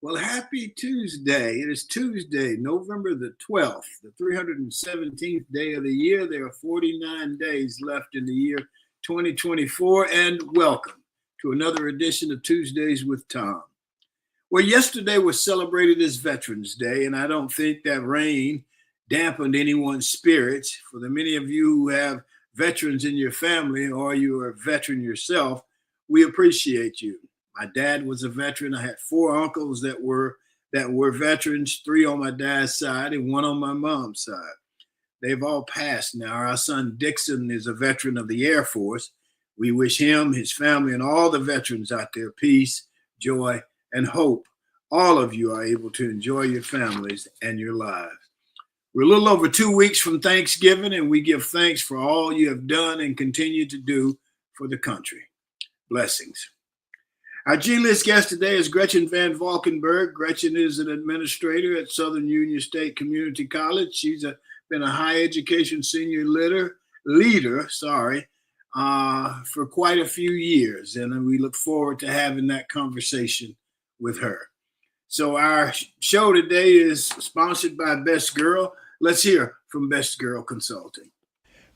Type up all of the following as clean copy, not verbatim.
Well, happy Tuesday. It is Tuesday, November the 12th, the 317th day of the year. There are 49 days left in the year 2024, and welcome to another edition of Tuesdays with Tom. Well, yesterday was celebrated as Veterans Day, and I don't think that rain dampened anyone's spirits. For the many of you who have veterans in your family or you are a veteran yourself, we appreciate you. My dad was a veteran. I had four uncles that were veterans, three on my dad's side and one on my mom's side. They've all passed now. Our son Dixon is a veteran of the Air Force. We wish him, his family, and all the veterans out there peace, joy, and hope. All of you are able to enjoy your families and your lives. We're a little over 2 weeks from Thanksgiving, and we give thanks for all you have done and continue to do for the country. Blessings. Our G-List guest today is Gretchen VanValkenburg. Gretchen is an administrator at Southern Union State Community College. She's been a higher education senior leader for quite a few years, and we look forward to having that conversation with her. So our show today is sponsored by Best Girl. Let's hear from Best Girl Consulting.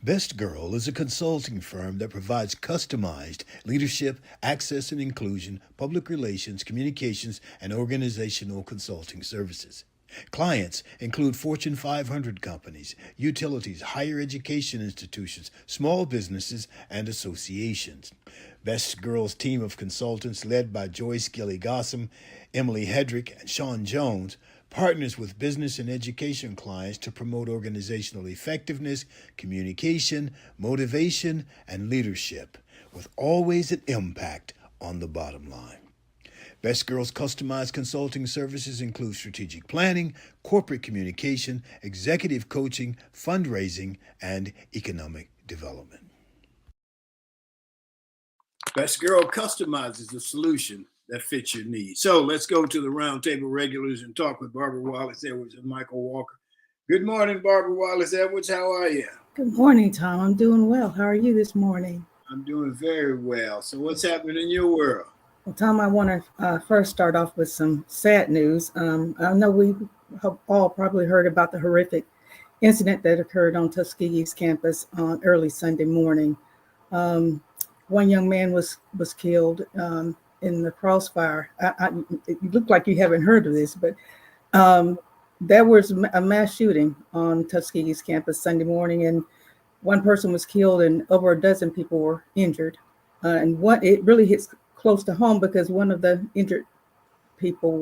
Best Girl is a consulting firm that provides customized leadership, access and inclusion, public relations, communications, and organizational consulting services. Clients include Fortune 500 companies, utilities, higher education institutions, small businesses, and associations. Best Girl's team of consultants, led by Joyce Gilly-Gossam, Emily Hedrick, and Sean Jones, partners with business and education clients to promote organizational effectiveness, communication, motivation, and leadership, with always an impact on the bottom line. Best Girl's customized consulting services include strategic planning, corporate communication, executive coaching, fundraising, and economic development. Best Girl customizes the solution that fits your needs. So let's go to the roundtable regulars and talk with Barbara Wallace Edwards and Michael Walker. Good morning, Barbara Wallace Edwards. How are you? Good morning, Tom. I'm doing well. How are you this morning? I'm doing very well. So what's happening in your world? Well, Tom, I want to first start off with some sad news. I know we have all probably heard about the horrific incident that occurred on Tuskegee's campus on early Sunday morning. One young man was killed in the crossfire. It looked like you haven't heard of this, but there was a mass shooting on Tuskegee's campus Sunday morning, and one person was killed and over a dozen people were injured. It really hits close to home because one of the injured people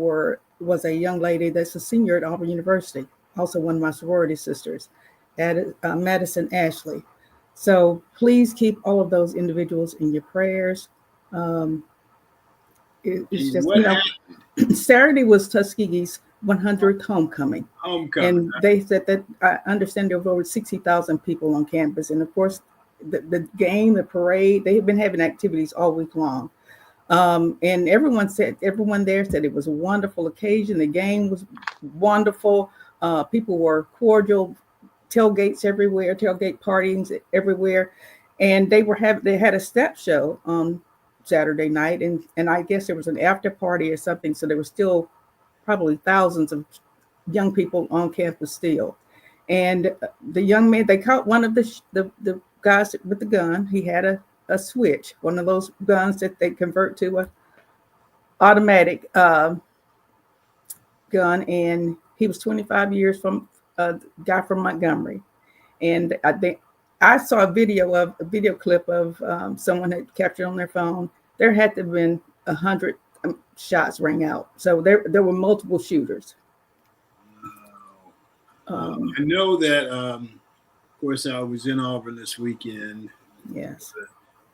was a young lady that's a senior at Auburn University, also one of my sorority sisters, Madison Ashley. So please keep all of those individuals in your prayers. It's just, Saturday was Tuskegee's 100th homecoming. And they said that, I understand there were over 60,000 people on campus. And of course, the game, the parade, they have been having activities all week long. And everyone there said it was a wonderful occasion. The game was wonderful. People were cordial, tailgates everywhere, tailgate parties everywhere. And they had a step show on Saturday night. And I guess there was an after party or something. So there were still probably thousands of young people on campus still. And the young man, they caught one of the guys with the gun. He had a switch, one of those guns that they convert to a automatic gun. And he was 25 years from a guy from Montgomery. And I saw a video clip of someone had captured on their phone. There had to have been 100 shots rang out. So there were multiple shooters. I know that, of course, I was in Auburn this weekend. Yes.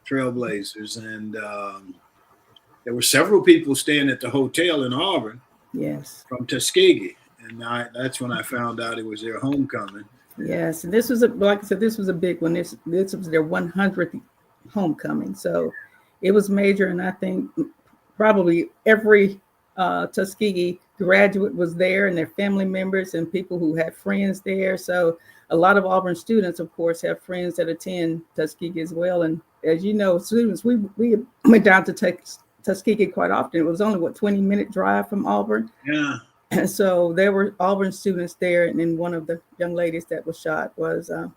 Trailblazers, and there were several people staying at the hotel in Auburn. Yes. From Tuskegee, and that's when I found out it was their homecoming. Yes, and this was like I said, this was a big one. This was their 100th homecoming, so it was major, and I think probably every Tuskegee graduate was there, and their family members and people who had friends there. So a lot of Auburn students, of course, have friends that attend Tuskegee as well. And as you know, students, we went down to Tuskegee quite often. It was only 20-minute drive from Auburn. Yeah. And so there were Auburn students there, and then one of the young ladies that was shot was a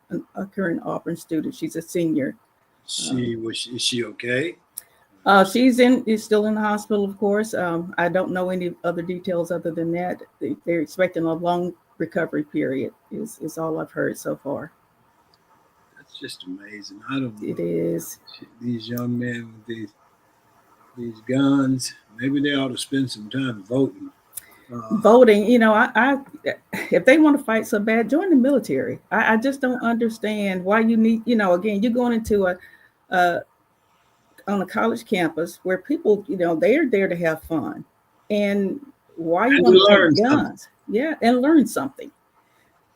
current Auburn student. She's a senior. Is she okay? Is still in the hospital, of course. I don't know any other details other than that. They're expecting a long recovery period. Is all I've heard so far. That's just amazing. I don't know. It is. These young men with these guns. Maybe they ought to spend some time voting. Voting, I if they want to fight so bad, join the military. I just don't understand why you need, again, you're going into on a college campus where people, they're there to have fun, and why you want to take guns? Yeah, and learn something.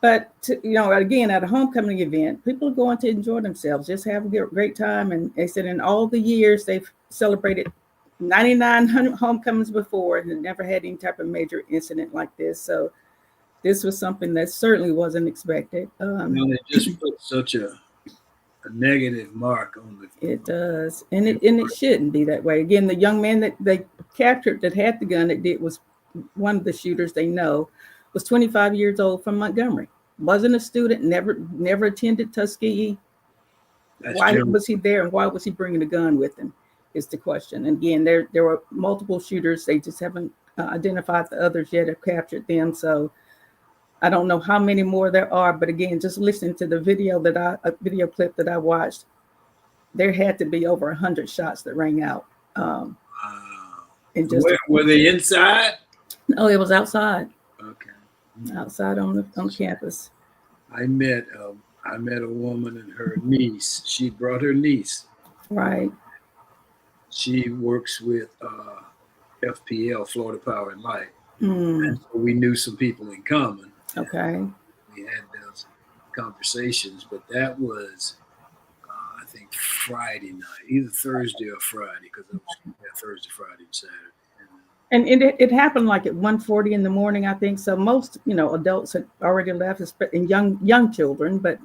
But again, at a homecoming event, people are going to enjoy themselves, just have a great time. And they said in all the years they've celebrated 99 homecomings before and never had any type of major incident like this. So this was something that certainly wasn't expected. It just put such a negative mark on the. It does, and it shouldn't be that way. Again, the young man that they captured that had the gun was one of the shooters. They know was 25 years old from Montgomery. Wasn't a student. Never attended Tuskegee. Why was he there, and why was he bringing a gun with him? Is the question. And again, there were multiple shooters. They just haven't identified the others yet or captured them. So I don't know how many more there are. But again, just listening to the video clip that I watched, there had to be over 100 shots that rang out. Wow. And just were they inside? No, it was outside. Okay. Outside on the campus. I met a woman and her niece. She brought her niece. Right. She works with FPL, Florida Power and Light. And so we knew some people in common. Okay. We had some conversations, but that was, I think, Friday night, either Thursday or Friday, because it was Thursday, Friday, and Saturday. And it happened like at 1:40 in the morning, I think. So most, adults had already left, and young children, but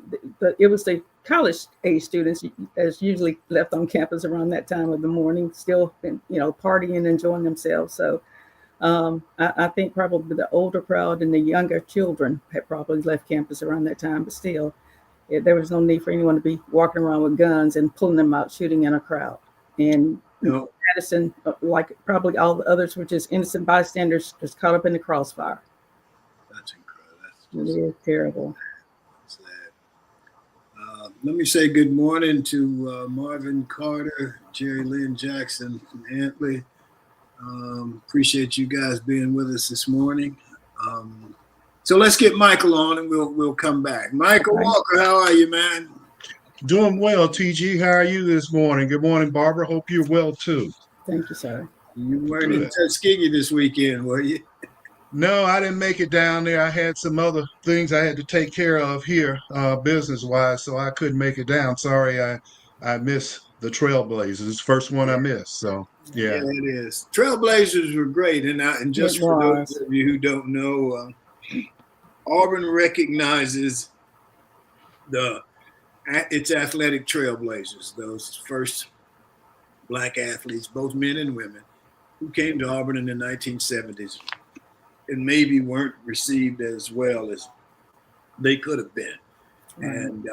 it was the college age students as usually left on campus around that time of the morning, still, partying and enjoying themselves. So I think probably the older crowd and the younger children had probably left campus around that time, but still, there was no need for anyone to be walking around with guns and pulling them out, shooting in a crowd. And Madison, like probably all the others, were just innocent bystanders, just caught up in the crossfire. That's incredible. It is terrible. Let me say good morning to Marvin Carter, Jerry Lynn Jackson from Antley. Appreciate you guys being with us this morning. So let's get Michael on, and we'll come back. Michael Walker, how are you, man? Doing well, TG. How are you this morning? Good morning, Barbara. Hope you're well, too. Thank you, sir. You weren't in Tuskegee this weekend, were you? No, I didn't make it down there. I had some other things I had to take care of here, business-wise, so I couldn't make it down. Sorry, I missed the Trailblazers. It's the first one I missed, so yeah. Yeah, it is. Trailblazers were great, and just for those of you who don't know, Auburn recognizes its athletic trailblazers, those first Black athletes, both men and women, who came to Auburn in the 1970s and maybe weren't received as well as they could have been. And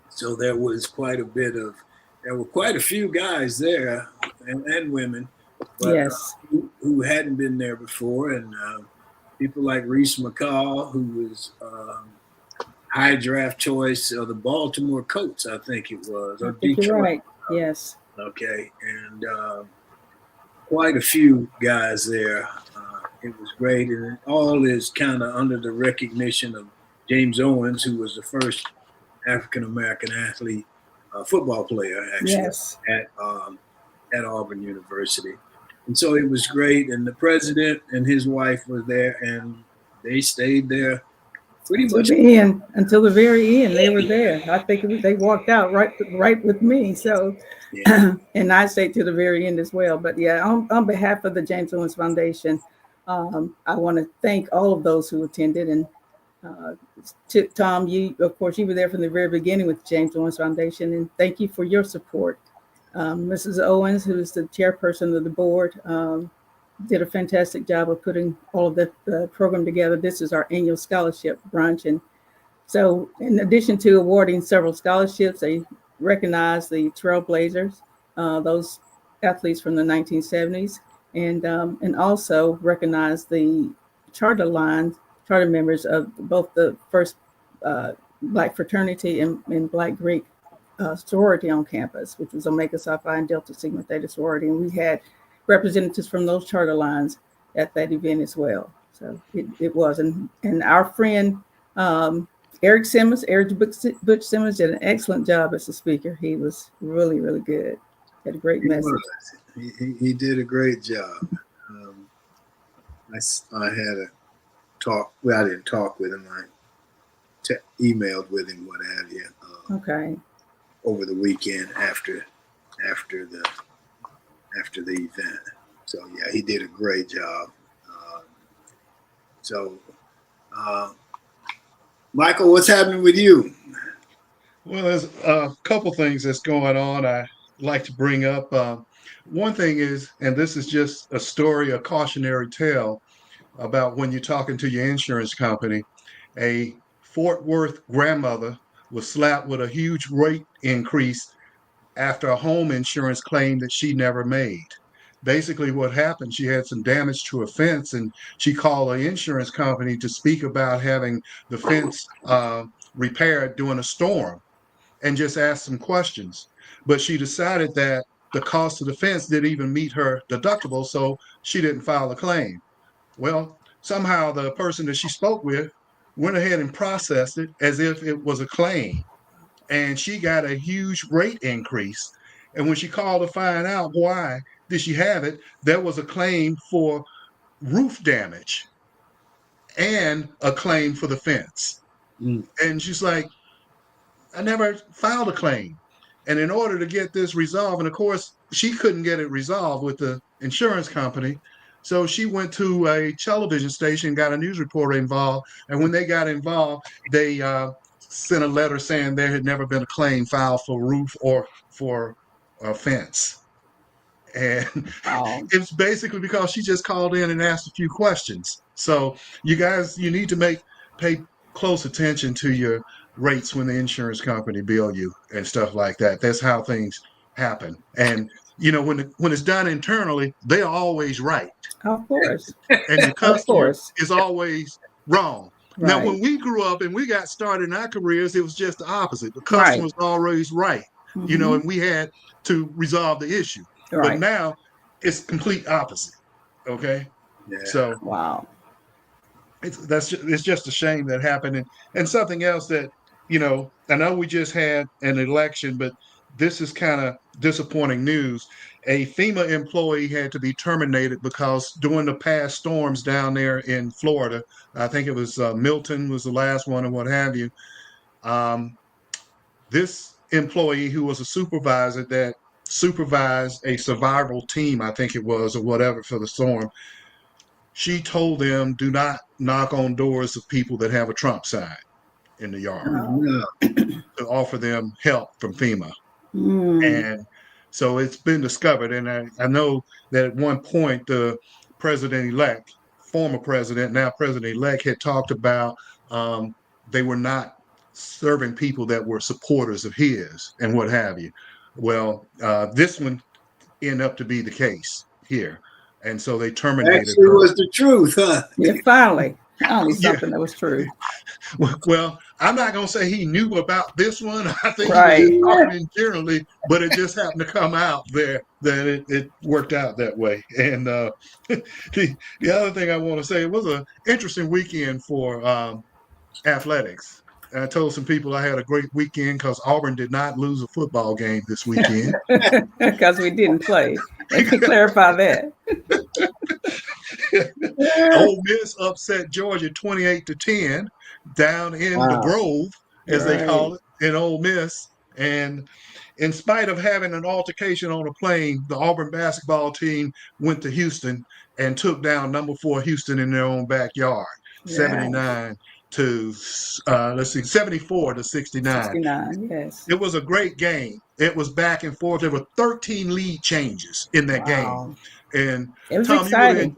so there was quite a few guys there and women, but, who hadn't been there before. And people like Reese McCall, who was high draft choice of the Baltimore Colts, I think it was. Or Detroit. You're right. Yes. Okay. And quite a few guys there. It was great. And it all is kind of under the recognition of James Owens, who was the first African-American athlete, football player, actually, at Auburn University. And so it was great. And the president and his wife were there, and they stayed there pretty much until the very end. They were there. I think they walked out right with me. So, and I stayed to the very end as well. But on behalf of the James Owens Foundation, I want to thank all of those who attended. And Tom, you, of course, you were there from the very beginning with the James Owens Foundation, and thank you for your support. Mrs. Owens, who is the chairperson of the board, did a fantastic job of putting all of the program together. This is our annual scholarship brunch. And so in addition to awarding several scholarships, they recognize the Trailblazers, those athletes from the 1970s, and also recognize the charter members of both the first Black fraternity and Black Greek sorority on campus, which was Omega Psi Phi and Delta Sigma Theta sorority. And we had representatives from those charter lines at that event as well. So it was. And our friend, Eric Butch Simmons did an excellent job as a speaker. He was really, really good. Had a great message. He did a great job. I had a talk. Well, I didn't talk with him. I emailed with him, what have you. Okay. Over the weekend after the event. So yeah, he did a great job. Michael, what's happening with you? Well, there's a couple things that's going on I like to bring up. One thing is, and this is just a story, a cautionary tale about when you're talking to your insurance company, a Fort Worth grandmother was slapped with a huge rate increase after a home insurance claim that she never made. Basically, what happened, she had some damage to a fence, and she called the insurance company to speak about having the fence repaired during a storm and just asked some questions. But she decided that the cost of the fence didn't even meet her deductible, so she didn't file a claim. Well, somehow the person that she spoke with went ahead and processed it as if it was a claim, and she got a huge rate increase. And when she called to find out why did she have it, there was a claim for roof damage and a claim for the fence. And she's like, I never filed a claim. And in order to get this resolved, and of course, she couldn't get it resolved with the insurance company. So she went to a television station, got a news reporter involved. And when they got involved, they sent a letter saying there had never been a claim filed for roof or for a fence. And it's basically because she just called in and asked a few questions. So you guys, you need to pay close attention to your rates when the insurance company bill you and stuff like that. That's how things happen. And when it's done internally, they're always right. Of course. And the customer is always wrong. Right. Now, when we grew up and we got started in our careers, it was just the opposite. The customer was always right, and we had to resolve the issue. Right. But now it's complete opposite. Okay. Yeah. So wow. It's just a shame that happened. And something else that, I know we just had an election, but this is kind of disappointing news. A FEMA employee had to be terminated because during the past storms down there in Florida, I think it was Milton was the last one and what have you. This employee who was a supervisor that supervised a survival team, I think it was, or whatever, for the storm, she told them, do not knock on doors of people that have a Trump sign in the yard to offer them help from FEMA. And so it's been discovered. And I know that at one point, the president-elect, former president, now president-elect, had talked about they were not serving people that were supporters of his and what have you. Well, this one ended up to be the case here. And so they terminated Actually, her. was the truth, huh? Yeah, finally something that was true. Well, I'm not going to say he knew about this one. I think he was talking generally, but it just happened to come out there that it worked out that way. And the other thing I want to say, it was an interesting weekend for athletics. I told some people I had a great weekend because Auburn did not lose a football game this weekend. Because we didn't play. Let me clarify that. Ole Miss upset Georgia 28-10 down in the Grove, as they call it, in Ole Miss. And in spite of having an altercation on a plane, the Auburn basketball team went to Houston and took down number 4 Houston in their own backyard, 79-58. to 74 to 69. 69, yes. It was a great game. It was back and forth. There were 13 lead changes in that game. And it was Tom, exciting.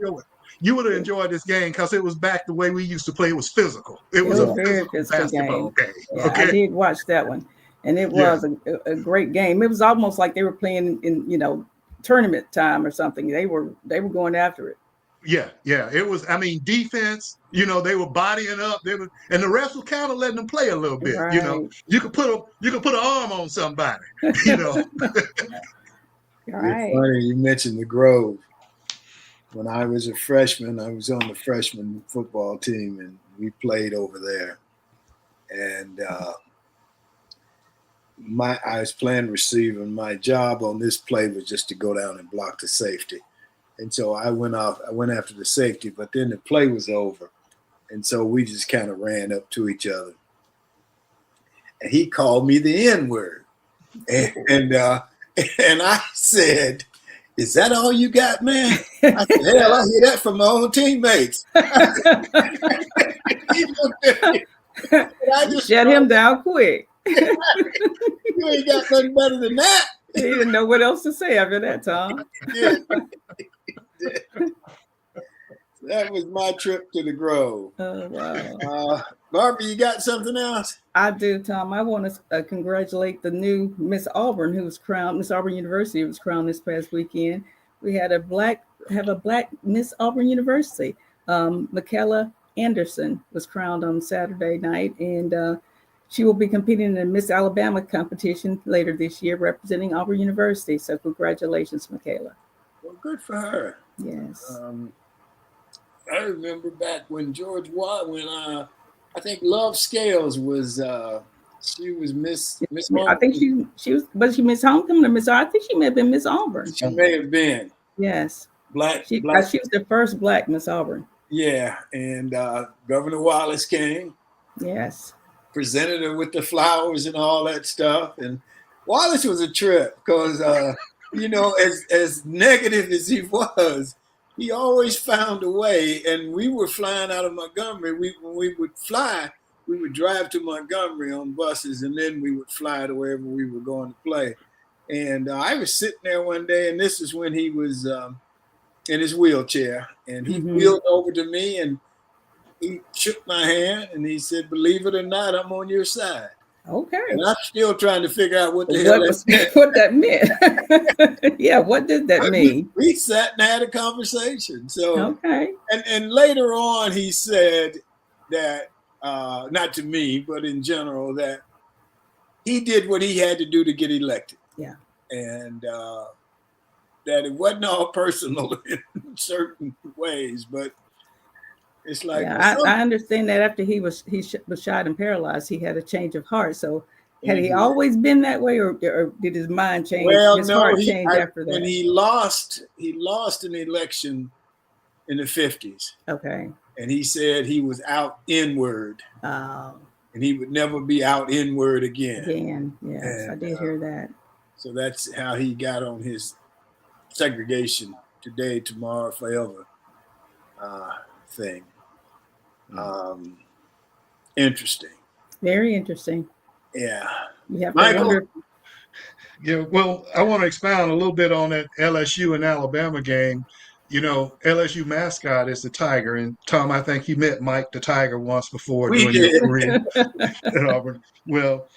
you would have enjoyed this game because it was back the way we used to play. It was physical. It was a very physical basketball game. Yeah, okay? I did watch that one. And it was a great game. It was almost like they were playing in, tournament time or something. They were going after it. Yeah. It was, defense, they were bodying up. And the refs were kind of letting them play a little bit. Right. You could put an arm on somebody, Right. It's funny you mentioned the Grove. When I was a freshman, I was on the freshman football team, and we played over there. And I was playing receiver, and my job on this play was just to go down and block the safety. And so I went after the safety, but then the play was over. And so we just kind of ran up to each other. And he called me the N-word. And I said, "Is that all you got, man?" I said, "Hell, I hear that from my own teammates." I just shut him down quick. You ain't got nothing better than that. He didn't know what else to say after that, Tom. Yeah. That was my trip to the Grove. Oh, wow. Barbara, you got something else? I do, Tom. I want to congratulate the new Miss Auburn, who was crowned. Miss Auburn University was crowned this past weekend. We had a black Miss Auburn University. Michaela Anderson was crowned on Saturday night, and she will be competing in the Miss Alabama competition later this year, representing Auburn University. So congratulations, Michaela. Well, good for her. Yes. I remember back when I think Love Scales was she was Miss Auburn. I think she was Miss Homecoming or Miss? I think she may have been Miss Auburn. She may have been. Yes. Black. She was the first black Miss Auburn. Yeah, and Governor Wallace came. Yes. Presented her with the flowers and all that stuff, and Wallace was a trip because as negative as he was, he always found a way. And we were flying out of Montgomery. When we would fly, we would drive to Montgomery on buses, and then we would fly to wherever we were going to play. And I was sitting there one day, and this is when he was in his wheelchair, and he wheeled over to me, and he shook my hand, and he said, "Believe it or not, I'm on your side." Okay. And I'm still trying to figure out what the hell what that meant. Yeah, what did that mean? We sat and had a conversation. So okay. And later on, he said that not to me, but in general, that he did what he had to do to get elected. Yeah. And that it wasn't all personal in certain ways, but it's like, yeah, I understand that after he was shot and paralyzed, he had a change of heart. So had he always been that way, or did his mind change? Well, his heart change after that? When he lost an election in the 50s. Okay. And he said he was out inward. Oh. And he would never be out inward again. Yes, and, I did hear that. So that's how he got on his segregation today, tomorrow, forever thing. Interesting. Very interesting. Yeah. You have Michael. Yeah, well, I want to expound a little bit on that LSU and Alabama game. LSU mascot is the Tiger, and Tom, I think you met Mike the Tiger once before during your career at Auburn. Well,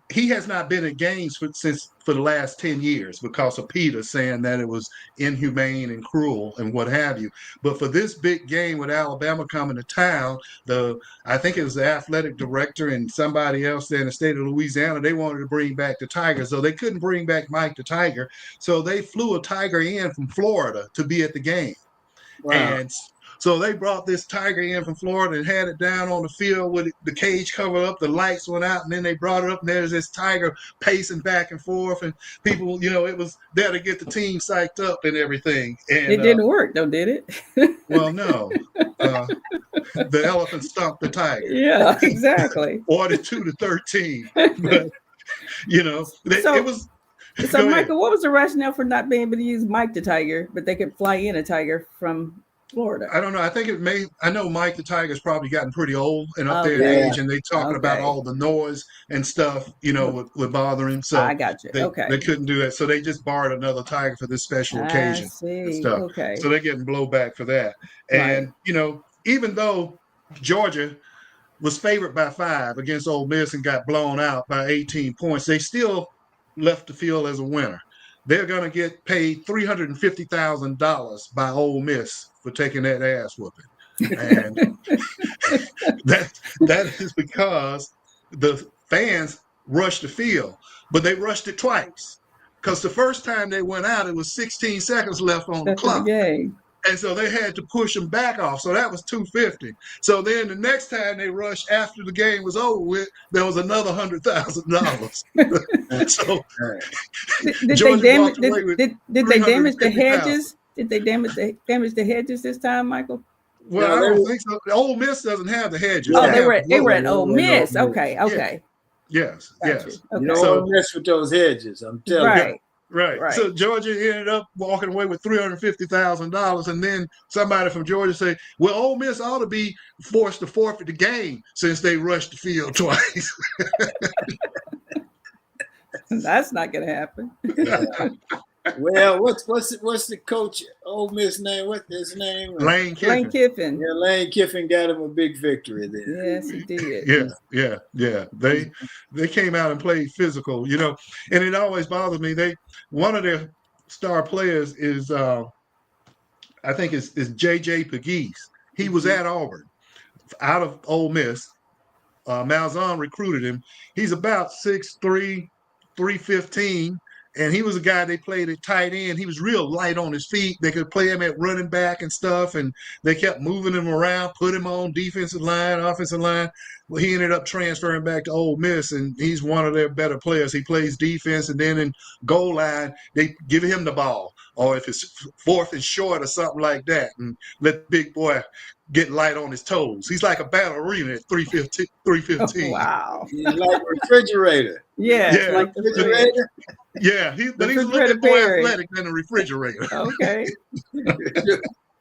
he has not been in games for the last 10 years because of PETA saying that it was inhumane and cruel and what have you. But for this big game with Alabama coming to town, I think it was the athletic director and somebody else there in the state of Louisiana, they wanted to bring back the Tiger. So they couldn't bring back Mike the Tiger. So they flew a Tiger in from Florida to be at the game. Wow. And so they brought this Tiger in from Florida and had it down on the field with the cage covered up, the lights went out, and then they brought it up, and there's this Tiger pacing back and forth, and people, it was there to get the team psyched up and everything. And it didn't work, though, did it? Well, no. The elephant stomped the Tiger. Yeah, exactly. 42-13. But, it was... So, Michael, what was the rationale for not being able to use Mike the Tiger, but they could fly in a Tiger from Florida. I don't know. I think it may. I know Mike the Tiger's probably gotten pretty old and up there in Okay. age, and they talking about all the noise and stuff, would bother him. So I got you. they couldn't do that. So they just borrowed another Tiger for this special I occasion and see. stuff. Okay. So they're getting blowback for that. And even though Georgia was favored by 5 against Ole Miss and got blown out by 18 points, they still left the field as a winner. They're going to get paid $350,000 by Ole Miss for taking that ass whooping. And that is because the fans rushed the field, but they rushed it twice. Because the first time they went out, it was 16 seconds left on the clock. And so they had to push them back off. So that was $250. So then the next time they rushed after the game was over with, there was another $100,000. So did they damage the hedges? Did they damage the hedges this time, Michael? Well, I don't think so. Ole Miss doesn't have the hedges. Oh, they were at Ole Miss. Okay. Yes. Okay. You don't want to mess with those hedges. I'm telling you. Right. So Georgia ended up walking away with $350,000, and then somebody from Georgia say, "Well, Ole Miss ought to be forced to forfeit the game since they rushed the field twice." That's not going to happen. Well, what's the coach Ole Miss name? What's his name? Lane Kiffin. Yeah, Lane Kiffin got him a big victory there. Yes, he did. Yeah. They came out and played physical, and it always bothered me. One of their star players is I think is J.J. Pegues. He was at Auburn, out of Ole Miss. Malzahn recruited him. He's about 6'3", 315. And he was a guy they played at tight end. He was real light on his feet. They could play him at running back and stuff. And they kept moving him around, put him on defensive line, offensive line. Well, he ended up transferring back to Ole Miss, and he's one of their better players. He plays defense, and then in goal line, they give him the ball. Or if it's 4th and short or something like that, and let the big boy get light on his toes. He's like a ballerina at 315. Oh, wow. He's like a refrigerator. Yeah. Like the refrigerator. Yeah, but he's a little bit more athletic than a refrigerator. Okay.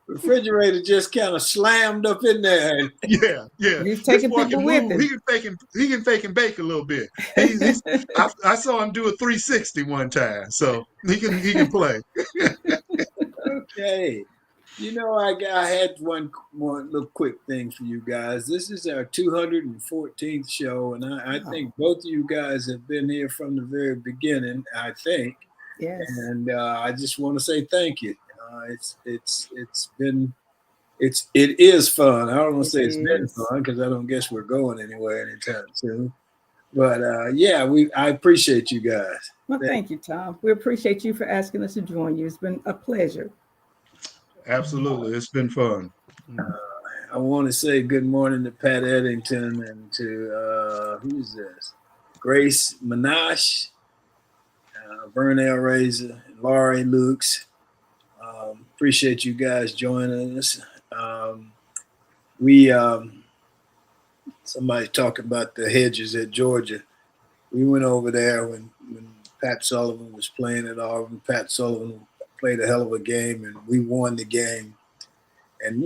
Refrigerator just kind of slammed up in there. Yeah. He's taking people with him. He can fake and bake a little bit. I saw him do a 360 one time, so he can play. Okay. I had one more little quick thing for you guys. This is our 214th show, and I think both of you guys have been here from the very beginning, I think. Yes. And I just want to say thank you. It is fun. I don't want to say it's been fun because I don't guess we're going anywhere anytime soon. But I appreciate you guys. Well, thank you, Tom. We appreciate you for asking us to join you. It's been a pleasure. Absolutely. It's been fun. I want to say good morning to Pat Eddington and to, who's this? Grace Minash, Vernell Razor, and Laurie Lukes. Appreciate you guys joining us. Somebody talking about the hedges at Georgia. We went over there when Pat Sullivan was playing at Auburn. Pat Sullivan played a hell of a game, and we won the game. And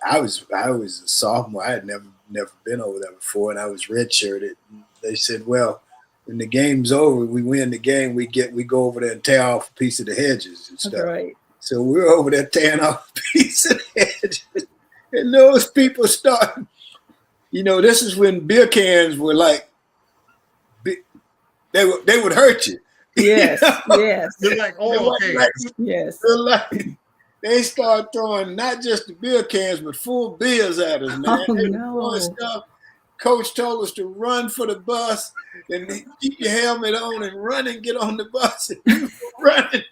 I was a sophomore. I had never been over there before, and I was redshirted. And they said, "Well, when the game's over, we win the game. We go over there and tear off a piece of the hedges and stuff." That's right. So we were over there tearing off a piece of the hedges, and those people started. This is when beer cans were like, they would hurt you. Yes, yes. They're like, okay. Yes. They start throwing not just the beer cans, but full beers at us, man. Oh, they no. throwing stuff. Coach told us to run for the bus and keep your helmet on and run and get on the bus. And we were running.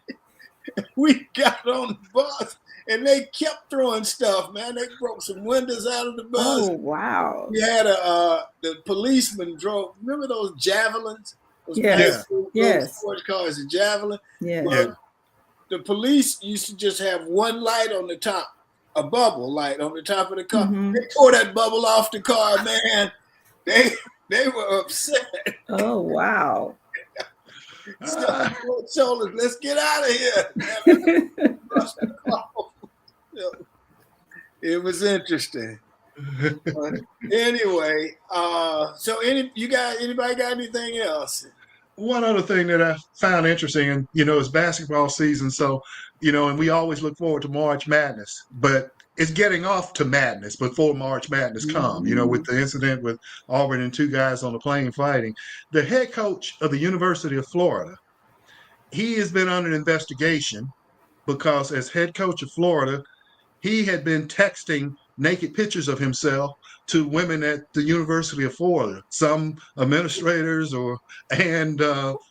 We got on the bus and they kept throwing stuff, man. They broke some windows out of the bus. Oh, wow. We had the policeman drove. Remember those javelins? Those sports cars, a javelin. Yeah. Well, the police used to just have one light on the top, a bubble light on the top of the car. Mm-hmm. They tore that bubble off the car, man. They were upset. Oh, wow. So let's get out of here. It was interesting. But anyway, so anybody got anything else? One other thing that I found interesting, and it's basketball season, so and we always look forward to March Madness, but it's getting off to madness before March Madness come. With the incident with Auburn and two guys on the plane fighting. The head coach of the University of Florida, he has been under investigation because as head coach of Florida, he had been texting naked pictures of himself to women at the University of Florida, some administrators and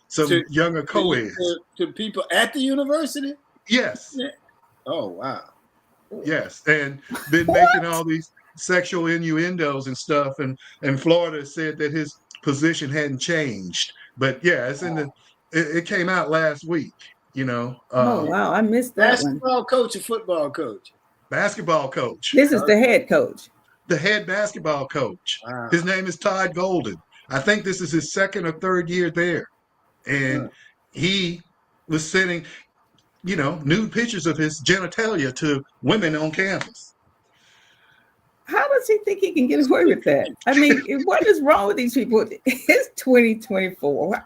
some younger co-eds. To people at the university? Yes. Yeah. Oh, wow. Yes. And been making all these sexual innuendos and stuff. And Florida said that his position hadn't changed. But yeah, it came out last week, oh, wow. I missed that basketball coach or football coach? Basketball coach. This is the head coach. The head basketball coach. Wow. His name is Todd Golden. I think this is his second or third year there. And he was sending, nude pictures of his genitalia to women on campus. How does he think he can get away with that? I mean, what is wrong with these people? It's 2024.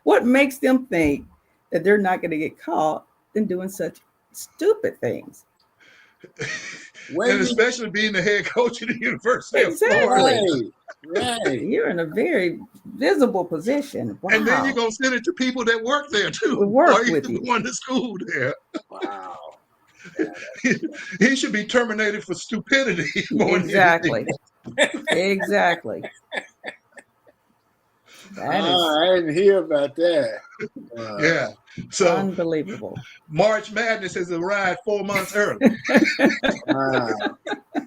What makes them think that they're not going to get caught in doing such stupid things? And especially being the head coach of the University of Florida. Right. You're in a very visible position. Wow. And then you're going to send it to people that work there too. Work with you. Going to school there. Wow. He should be terminated for stupidity. Exactly. Exactly. I didn't hear about that. Yeah. So unbelievable. March Madness has arrived 4 months early.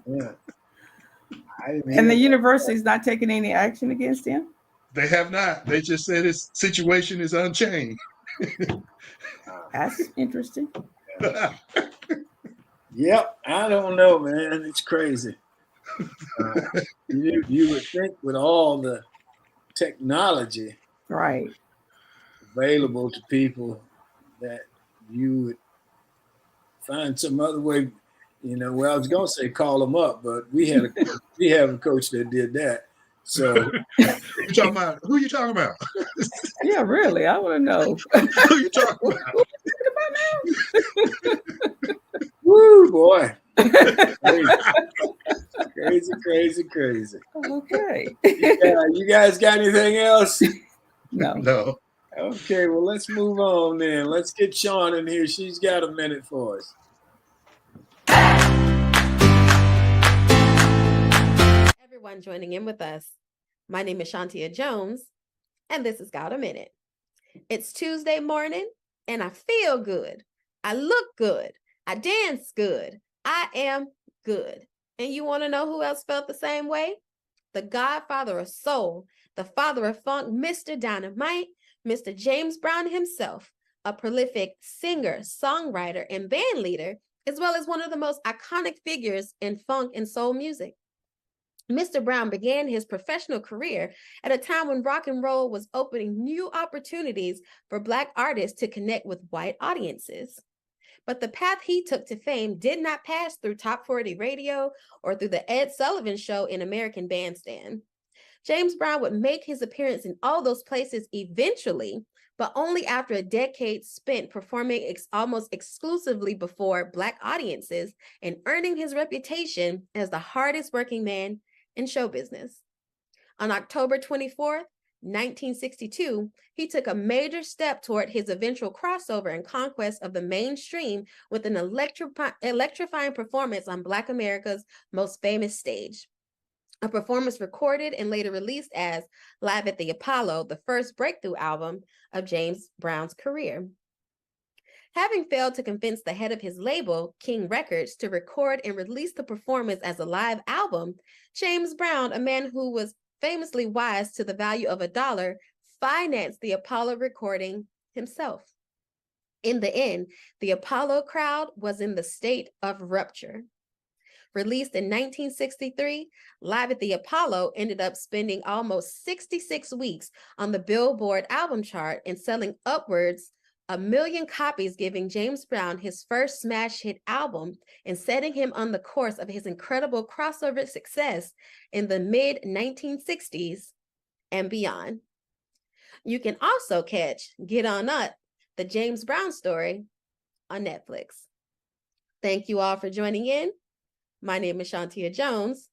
Yeah. And the university's not taking any action against him? They have not. They just said his situation is unchanged. That's interesting. Yep. I don't know, man. It's crazy. You would think with all the technology right available to people that you would find some other way. Well, I was gonna say call them up, but we have a coach that did that. So who you talking about? Yeah, really, I want to know. Who you talking about? Woo, boy. Crazy. Okay. You guys got anything else? No. Okay, well, let's move on then. Let's get Sean in here. She's got a minute for us. Everyone joining in with us. My name is Shantia Jones, and this is Got a Minute. It's Tuesday morning, and I feel good. I look good. I dance good. I am good. And you want to know who else felt the same way? The godfather of soul, the father of funk, Mr. Dynamite, Mr. James Brown himself, a prolific singer, songwriter, and band leader, as well as one of the most iconic figures in funk and soul music. Mr. Brown began his professional career at a time when rock and roll was opening new opportunities for Black artists to connect with white audiences. But the path he took to fame did not pass through Top 40 radio or through the Ed Sullivan Show in American Bandstand. James Brown would make his appearance in all those places eventually, but only after a decade spent performing almost exclusively before Black audiences and earning his reputation as the hardest working man in show business. On October 24th, 1962, he took a major step toward his eventual crossover and conquest of the mainstream with an electrifying performance on Black America's most famous stage. A performance recorded and later released as Live at the Apollo, the first breakthrough album of James Brown's career. Having failed to convince the head of his label, King Records, to record and release the performance as a live album, James Brown, a man who was famously wise to the value of $1, financed the Apollo recording himself. In the end, the Apollo crowd was in the state of rupture. Released in 1963, Live at the Apollo ended up spending almost 66 weeks on the Billboard album chart and selling upwards 1 million copies, giving James Brown his first smash hit album and setting him on the course of his incredible crossover success in the mid-1960s and beyond. You can also catch Get On Up, the James Brown story, on Netflix. Thank you all for joining in. My name is Shantia Jones,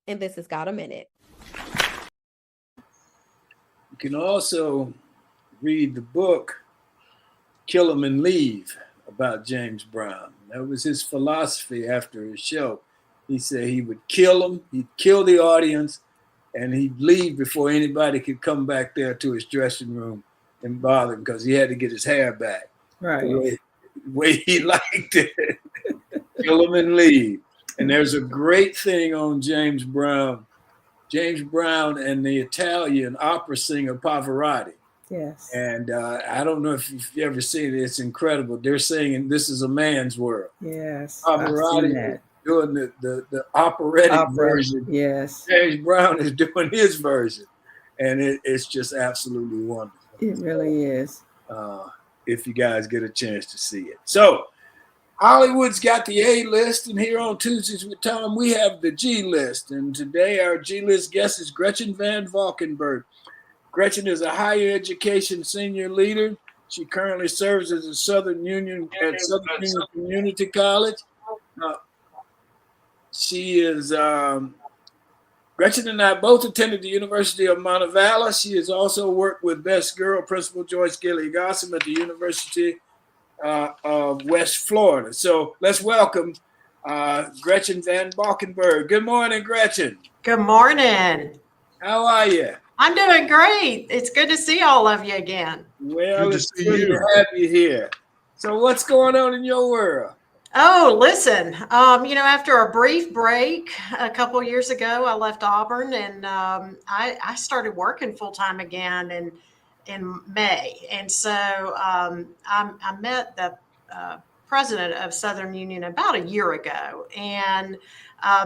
and this is Got a Minute. You can also read the book Kill 'Em and Leave about James Brown. That was his philosophy after his show. He said he would kill them, he'd kill the audience, and he'd leave before anybody could come back there to his dressing room and bother him because he had to get his hair back. Right. The way he liked it. Kill him and leave. And there's a great thing on James Brown. James Brown and the Italian opera singer Pavarotti. Yes. And I don't know if you've ever seen it. It's incredible. They're singing "This Is a Man's World." Yes. Pavarotti is doing the operatic version. Yes. James Brown is doing his version. And it's just absolutely wonderful. It really is. If you guys get a chance to see it. So Hollywood's got the A list, and here on Tuesdays with Tom, we have the G list. And today our G list guest is Gretchen VanValkenburg. Gretchen is a higher education senior leader. She currently serves as a Southern Union Community College. Gretchen and I both attended the University of Montevallo. She has also worked with Best Girl Principal Joyce Gilly-Gossam at the University of West Florida. So let's welcome Gretchen VanValkenburg. Good morning, Gretchen. Good morning. How are you? I'm doing great. It's good to see all of you again. Well, it's good to have you here. So what's going on in your world? Oh, listen, after a brief break a couple of years ago, I left Auburn and I started working full time again in May. And so I met the president of Southern Union about a year ago, and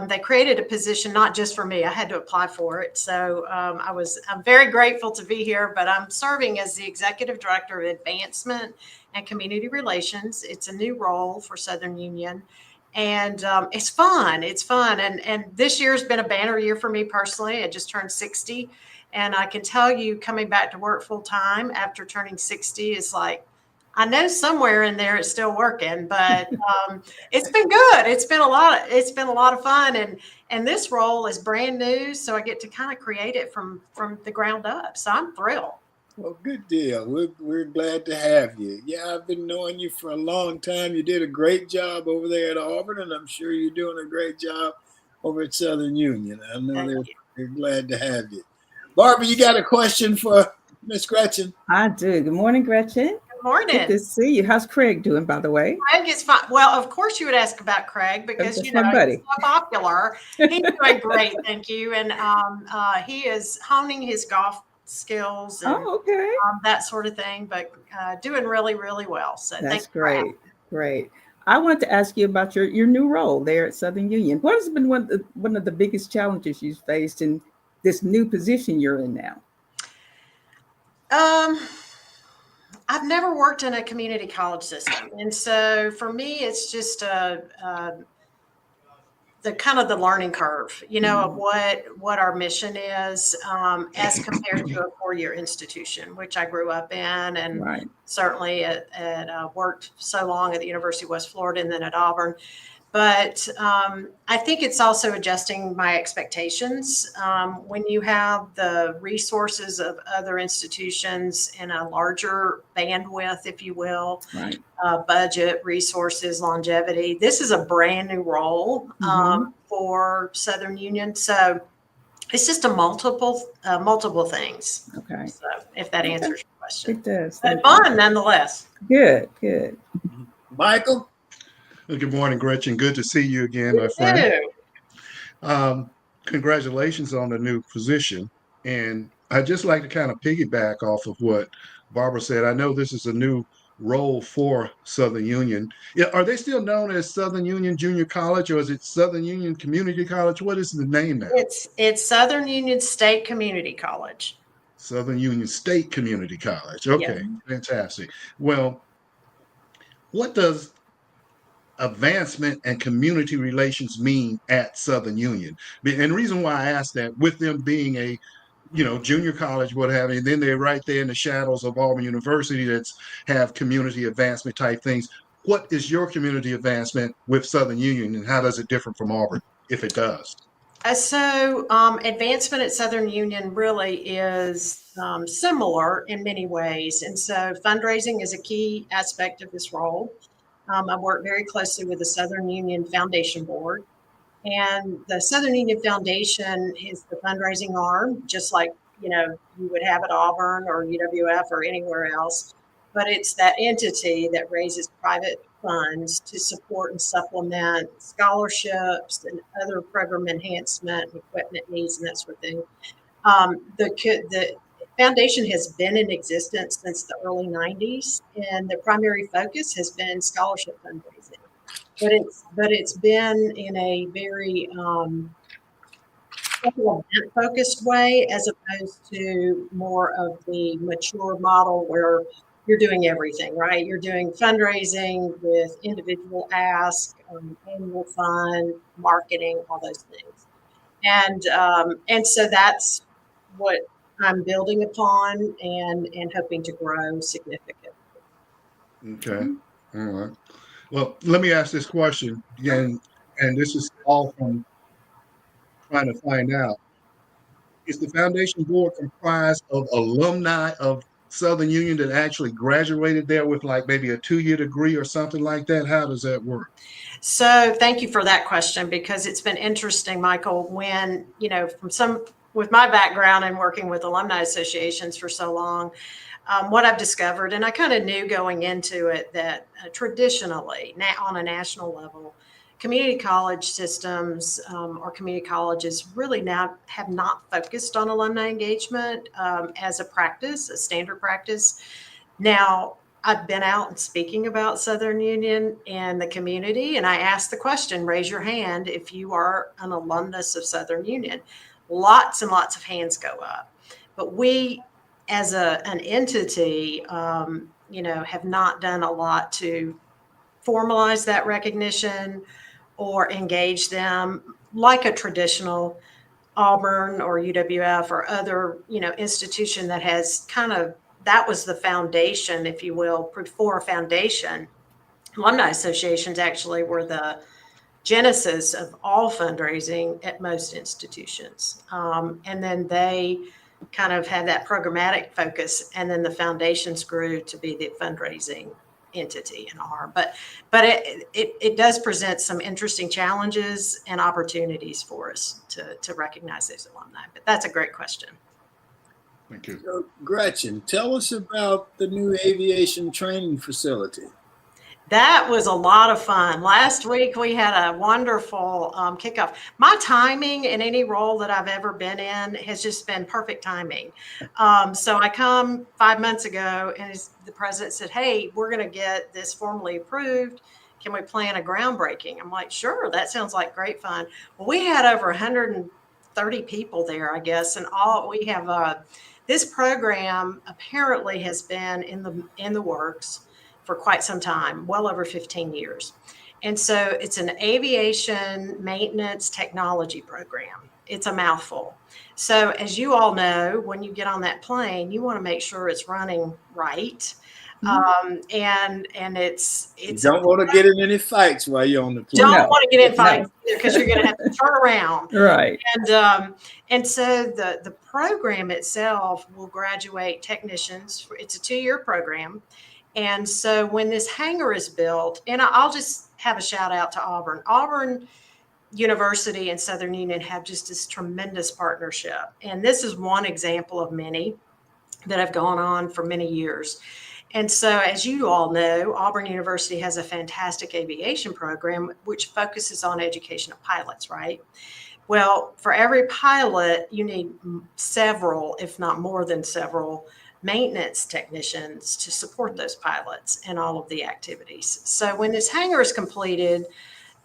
they created a position not just for me. I had to apply for it. So I'm very grateful to be here, but I'm serving as the executive director of advancement and community relations. It's a new role for Southern Union, and it's fun. It's fun. And this year's been a banner year for me personally. I just turned 60, and I can tell you coming back to work full time after turning 60 is like, I know somewhere in there it's still working, but it's been good. It's been a lot of fun, and this role is brand new, so I get to kind of create it from the ground up. So I'm thrilled. Well, good deal. We're glad to have you. Yeah, I've been knowing you for a long time. You did a great job over there at Auburn, and I'm sure you're doing a great job over at Southern Union. I know they're glad to have you. Barbara, you got a question for Miss Gretchen? I do. Good morning, Gretchen. Morning. Good to see you. How's Craig doing, by the way? Craig is fine. Well, of course you would ask about Craig because he's so popular. He's doing great, thank you. And he is honing his golf skills and that sort of thing, but doing really, really well. So that's great. Great. I wanted to ask you about your new role there at Southern Union. What has been one of the biggest challenges you've faced in this new position you're in now? I've never worked in a community college system. And so for me, it's just the learning curve, of what our mission is as compared to a four-year institution, which I grew up in, and certainly worked so long at the University of West Florida and then at Auburn. But I think it's also adjusting my expectations. When you have the resources of other institutions in a larger bandwidth, if you will, budget, resources, longevity, this is a brand new role for Southern Union. So it's just multiple things. Okay. So if that answers your question. It does. But fun nonetheless. Good. Michael? Good morning, Gretchen. Good to see you again, my friend. Congratulations on the new position. And I'd just like to kind of piggyback off of what Barbara said. I know this is a new role for Southern Union. Yeah, are they still known as Southern Union Junior College, or is it Southern Union Community College? What is the name now? It's Southern Union State Community College. Southern Union State Community College. Okay, fantastic. Well, what does advancement and community relations mean at Southern Union? And the reason why I asked that, with them being a junior college, what have you, and then they're right there in the shadows of Auburn University that's have community advancement type things. What is your community advancement with Southern Union, and how does it differ from Auburn, if it does? So advancement at Southern Union really is similar in many ways. And so fundraising is a key aspect of this role. I work very closely with the Southern Union Foundation Board. And the Southern Union Foundation is the fundraising arm, just like, you would have at Auburn or UWF or anywhere else. But it's that entity that raises private funds to support and supplement scholarships and other program enhancement, equipment needs, and that sort of thing. The foundation has been in existence since the early 90s, and the primary focus has been scholarship fundraising. But it's been in a very focused way, as opposed to more of the mature model where you're doing everything, right? You're doing fundraising with individual ask, annual fund, marketing, all those things. And so that's what I'm building upon and hoping to grow significantly. Okay. All right. Well, let me ask this question again, and this is all from trying to find out. Is the foundation board comprised of alumni of Southern Union that actually graduated there with like maybe a 2-year degree or something like that? How does that work? So thank you for that question, because it's been interesting, Michael, when, with my background and working with alumni associations for so long, what I've discovered, and I kind of knew going into it, that traditionally, on a national level, community college systems or community colleges really now have not focused on alumni engagement as a practice, a standard practice. Now, I've been out and speaking about Southern Union and the community, and I asked the question, raise your hand if you are an alumnus of Southern Union. Lots and lots of hands go up. But we, as an entity, have not done a lot to formalize that recognition or engage them like a traditional Auburn or UWF or other, institution that has that was the foundation, if you will, for a foundation. Alumni associations actually were the genesis of all fundraising at most institutions. And then they kind of had that programmatic focus, and then the foundations grew to be the fundraising entity and arm. But it does present some interesting challenges and opportunities for us to recognize those alumni. But that's a great question. Thank you. So, Gretchen, tell us about the new aviation training facility. That was a lot of fun. Last week, we had a wonderful kickoff. My timing in any role that I've ever been in has just been perfect timing. So I come 5 months ago, and the president said, hey, we're going to get this formally approved. Can we plan a groundbreaking? I'm like, sure, that sounds like great fun. Well, we had over 130 people there, I guess, and we have this program apparently has been in the works for quite some time, well over 15 years. And so it's an aviation maintenance technology program. It's a mouthful. So as you all know, when you get on that plane, you want to make sure it's running right. And it's you don't want to get in any fights while you're on the plane. Don't want to get in fights either, because you're going to have to turn around. Right. And so the program itself will graduate technicians. It's a 2-year program. And so when this hangar is built, and I'll just have a shout out to Auburn. Auburn University and Southern Union have just this tremendous partnership. And this is one example of many that have gone on for many years. And so, as you all know, Auburn University has a fantastic aviation program, which focuses on education of pilots, right? Well, for every pilot, you need several, if not more than several, maintenance technicians to support those pilots and all of the activities. So when this hangar is completed,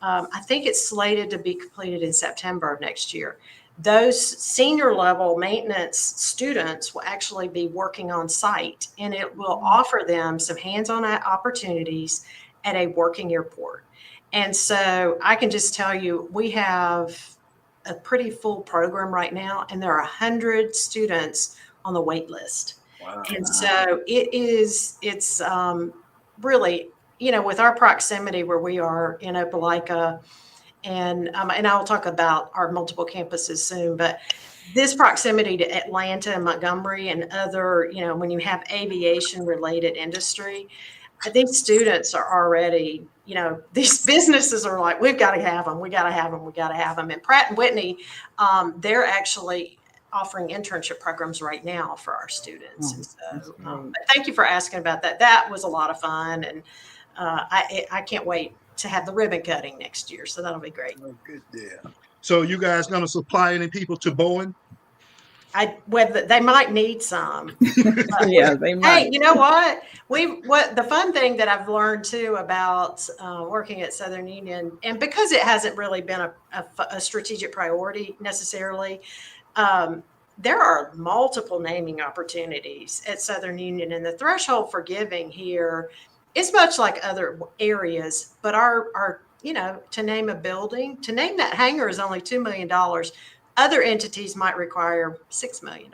I think it's slated to be completed in September of next year. those senior level maintenance students will actually be working on site, and it will offer them some hands-on opportunities at a working airport. And so I can just tell you, we have a pretty full program right now, and there are 100 students on the wait list. Wow. And so it's really, with our proximity where we are in Opelika, and I'll talk about our multiple campuses soon, but this proximity to Atlanta and Montgomery and other, when you have aviation related industry, these students are already, these businesses are like, we've got to have them. We got to have them. We got to have them. And Pratt and Whitney, they're actually offering internship programs right now for our students. And so thank you for asking about that. That was a lot of fun. And I can't wait to have the ribbon cutting next year. So that'll be great. Oh, good deal. So you guys going to supply any people to Boeing? They might need some. Yeah, they might. Hey, you know what? The fun thing that I've learned too about working at Southern Union, and because it hasn't really been a strategic priority necessarily, there are multiple naming opportunities at Southern Union, and the threshold for giving here is much like other areas, but our to name a building, to name that hangar is only $2 million. Other entities might require $6 million.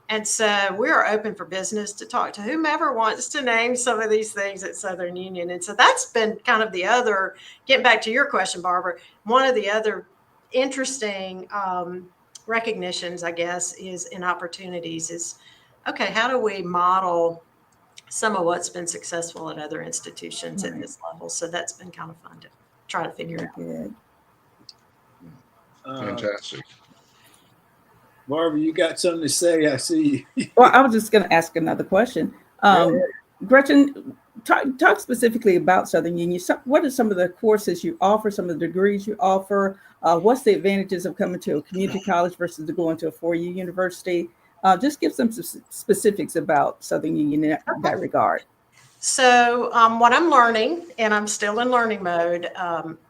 And so we are open for business to talk to whomever wants to name some of these things at Southern Union. And so that's been kind of the other, getting back to your question, Barbara, one of the other interesting recognitions, I guess, is in opportunities is, okay, how do we model some of what's been successful at other institutions at this level? So that's been kind of fun to try to figure out. Good. Fantastic. Barbara, you got something to say? I see you. Well, I was just going to ask another question. Gretchen, talk specifically about Southern Union. What are some of the courses you offer, some of the degrees you offer? What's the advantages of coming to a community college versus going to a four-year university? Just give some specifics about Southern Union in that regard. So what I'm learning, and I'm still in learning mode,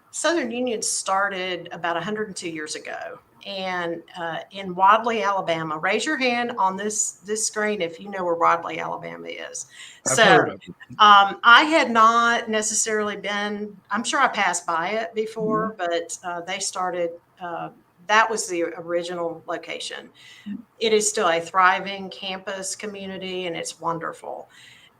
Southern Union started about 102 years ago, and in Wadley, Alabama. Raise your hand on this screen if you know where Wadley, Alabama is. I've heard of it. I had not necessarily been, I'm sure I passed by it before, but they started, that was the original location. It is still a thriving campus community, and it's wonderful.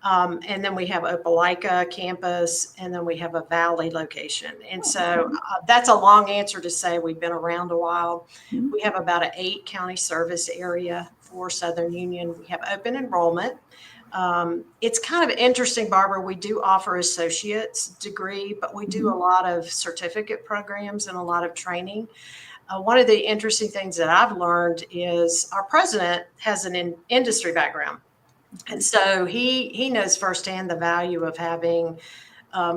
And then we have Opelika campus, and then we have a Valley location. And so that's a long answer to say we've been around a while. We have about an 8-county service area for Southern Union. We have open enrollment. It's kind of interesting, Barbara. We do offer associate's degree, but we do a lot of certificate programs and a lot of training. One of the interesting things that I've learned is our president has an industry background. And so he knows firsthand the value of having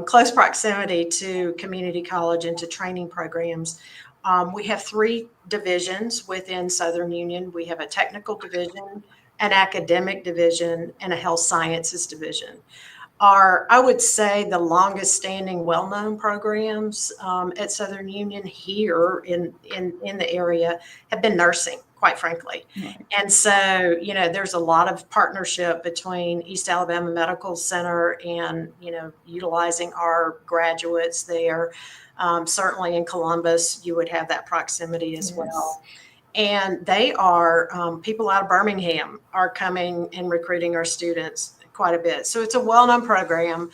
close proximity to community college and to training programs. We have 3 divisions within Southern Union. We have a technical division, an academic division, and a health sciences division. I would say the longest standing well-known programs at Southern Union here in the area have been nursing, quite frankly. And so, there's a lot of partnership between East Alabama Medical Center and, utilizing our graduates there. Certainly in Columbus, you would have that proximity as well. And they are, people out of Birmingham are coming and recruiting our students quite a bit. So it's a well-known program.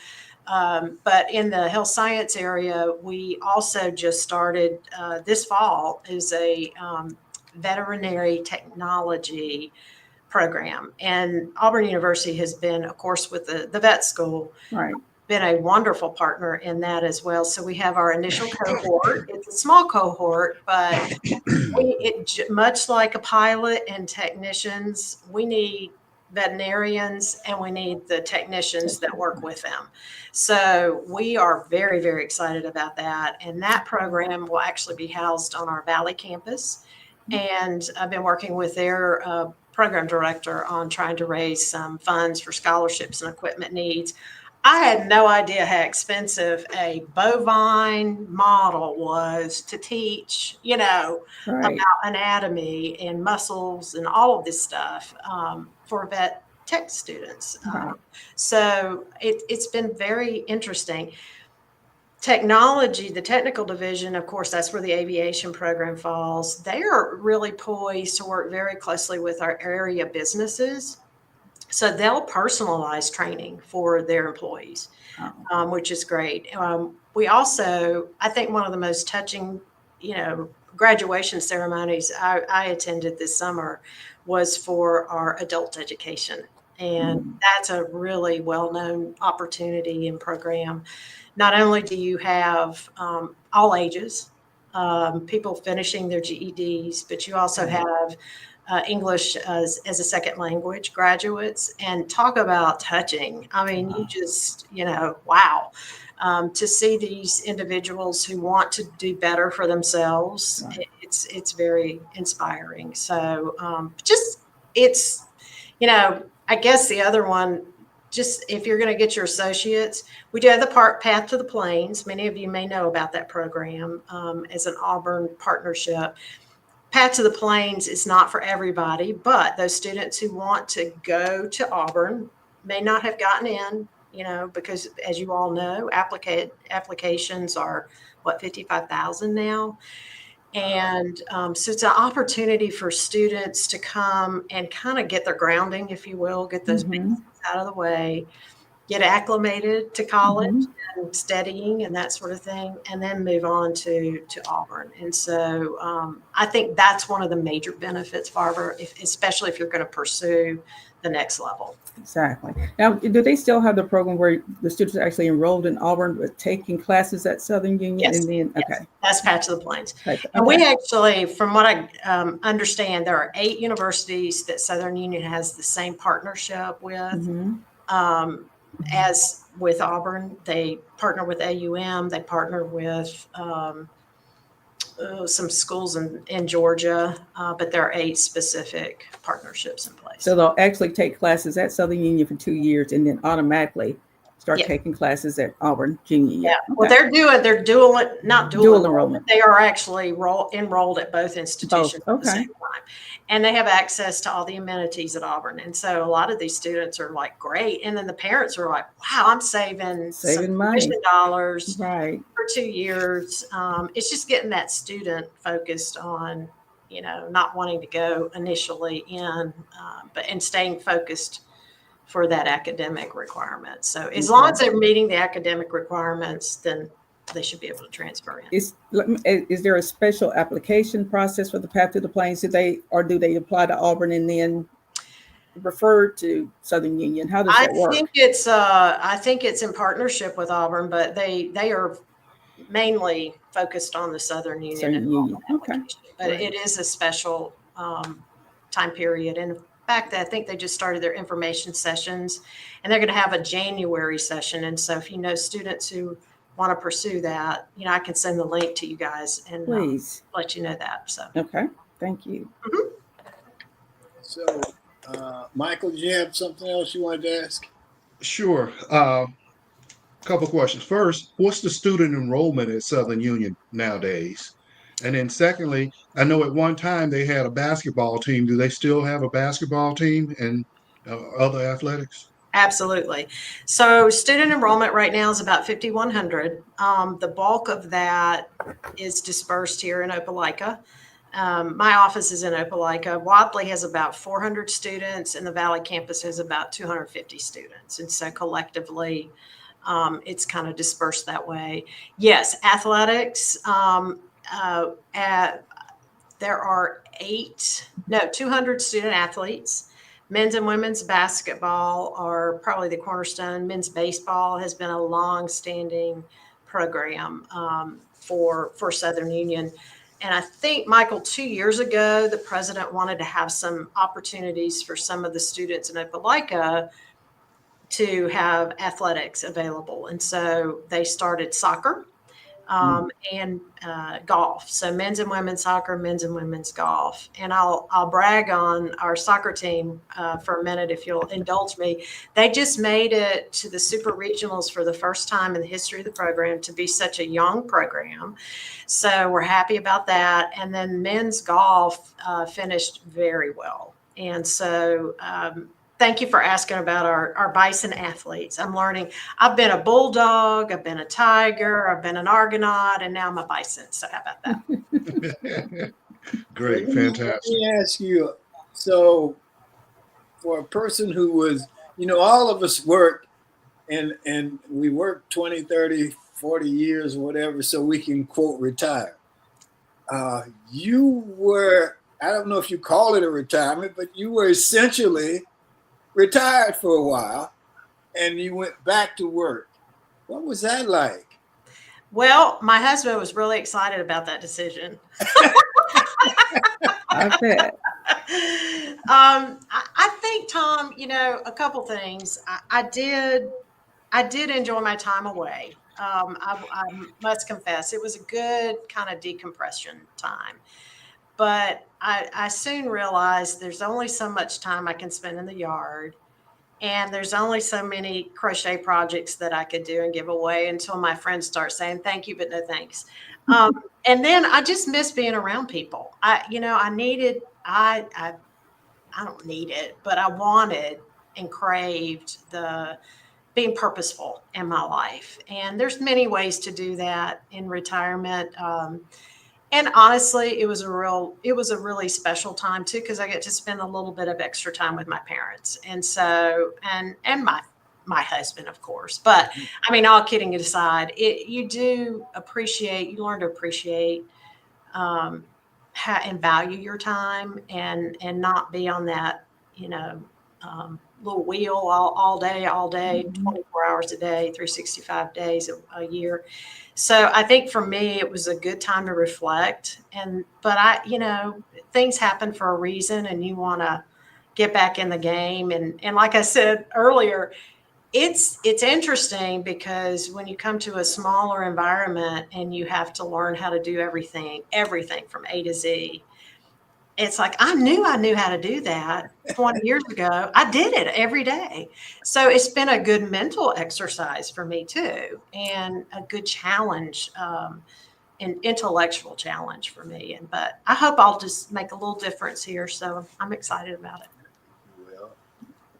But in the health science area, we also just started this fall is a veterinary technology program. And Auburn University has been, of course, with the vet school, been a wonderful partner in that as well. So we have our initial cohort. It's a small cohort, but much like a pilot and technicians, we need veterinarians and we need the technicians that work with them. So we are very, very excited about that. And that program will actually be housed on our Valley campus. And I've been working with their program director on trying to raise some funds for scholarships and equipment needs. I had no idea how expensive a bovine model was to teach, Right. about anatomy and muscles and all of this stuff for vet tech students. Right. So it's been very interesting. Technology, the technical division, of course, that's where the aviation program falls. They are really poised to work very closely with our area businesses. So they'll personalize training for their employees, which is great. We also, I think one of the most touching, graduation ceremonies I attended this summer was for our adult education. And that's a really well-known opportunity and program. Not only do you have all ages, people finishing their GEDs, but you also have English as a second language graduates, and talk about touching. I mean, you just, wow. To see these individuals who want to do better for themselves, it's very inspiring. So it's, I guess the other one, just if you're going to get your associates, we do have the Path to the Plains. Many of you may know about that program as an Auburn partnership. Path to the Plains is not for everybody, but those students who want to go to Auburn may not have gotten in, because as you all know, applications are 55,000 now. And so it's an opportunity for students to come and kind of get their grounding, if you will, get those basics out of the way, get acclimated to college and studying and that sort of thing, and then move on to Auburn. And so I think that's one of the major benefits of Auburn, especially if you're going to pursue the next level. Exactly. Now, do they still have the program where the students are actually enrolled in Auburn, but taking classes at Southern Union? Yes. And then, yes. Okay. That's Path to the Plains. Okay. And we actually, from what I understand, there are 8 universities that Southern Union has the same partnership with. As with Auburn, they partner with AUM, they partner with some schools in Georgia, but there are 8 specific partnerships in place. So they'll actually take classes at Southern Union for 2 years and then automatically start taking classes at Auburn Junior year. Yeah. Well, they're dual enrollment. They are actually enrolled at both institutions at the same time. And they have access to all the amenities at Auburn. And so a lot of these students are like, great. And then the parents are like, wow, I'm saving some money dollars for 2 years. It's just getting that student focused on, not wanting to go initially in, and staying focused for that academic requirement. So as long as they're meeting the academic requirements, then they should be able to transfer in. Is there a special application process for the Path to the Plains? Do they apply to Auburn and then refer to Southern Union? How does that work? I think it's in partnership with Auburn, but they are mainly focused on the Southern Union. Okay. But it is a special time period. And in fact, I think they just started their information sessions, and they're going to have a January session. And so if you know students who want to pursue that, I can send the link to you guys and please let you know that. So okay, thank you. So, Michael, do you have something else you wanted to ask? Sure. Couple questions. First, what's the student enrollment at Southern Union nowadays? And then secondly, I know at one time they had a basketball team. Do they still have a basketball team and other athletics? Absolutely. So student enrollment right now is about 5,100. The bulk of that is dispersed here in Opelika. My office is in Opelika. Wadley has about 400 students, and the Valley campus has about 250 students. And so collectively, it's kind of dispersed that way. Yes, athletics. There are 200 student athletes. Men's and women's basketball are probably the cornerstone. Men's baseball has been a long-standing program for Southern Union. And I think, Michael, 2 years ago, the president wanted to have some opportunities for some of the students in Opelika to have athletics available. And so they started soccer. and golf. So men's and women's soccer, men's and women's golf. And I'll brag on our soccer team for a minute, if you'll indulge me. They just made it to the super regionals for the first time in the history of the program, to be such a young program. So we're happy about that. And then men's golf finished very well. And so thank you for asking about our bison athletes. I'm learning. I've been a bulldog, I've been a tiger, I've been an Argonaut, and now I'm a bison. So how about that? Great, Let fantastic. me ask you, so for a person who was, all of us work and we work 20, 30, 40 years, whatever, so we can, quote, retire. You were, I don't know if you call it a retirement, but you were essentially retired for a while and you went back to work. What was that like? Well, my husband was really excited about that decision. I bet. I think, Tom, a couple things. I did enjoy my time away. I must confess, it was a good kind of decompression time. But I soon realized there's only so much time I can spend in the yard. And there's only so many crochet projects that I could do and give away until my friends start saying thank you, but no thanks. And then I just miss being around people. I don't need it, but I wanted and craved the being purposeful in my life. And there's many ways to do that in retirement. And honestly, it was a really special time too, because I get to spend a little bit of extra time with my parents. And so, and my husband, of course. But I mean, all kidding aside, you learn to appreciate and value your time and not be on that, little wheel all day, 24 hours a day, 365 days a year. So I think for me, it was a good time to reflect. But things happen for a reason, and you want to get back in the game. And like I said earlier, it's interesting because when you come to a smaller environment and you have to learn how to do everything from A to Z, it's like, I knew how to do that 20 years ago. I did it every day. So it's been a good mental exercise for me too, and a good challenge, an intellectual challenge for me. But I hope I'll just make a little difference here. So I'm excited about it. Well,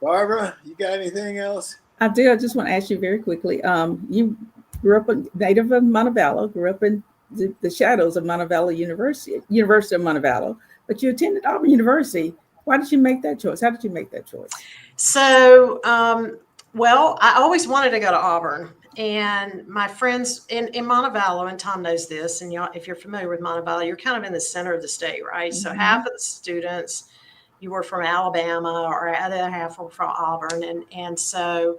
Barbara, you got anything else? I do. I just want to ask you very quickly. You grew up native of Montevallo, grew up in the shadows of Montevallo University of Montevallo, but you attended Auburn University. Why did you make that choice? How did you make that choice? So, well, I always wanted to go to Auburn, and my friends in Montevallo, and Tom knows this, and if you're familiar with Montevallo, you're kind of in the center of the state, right? Mm-hmm. So half of the students, you were from Alabama, or the other half were from Auburn. And so,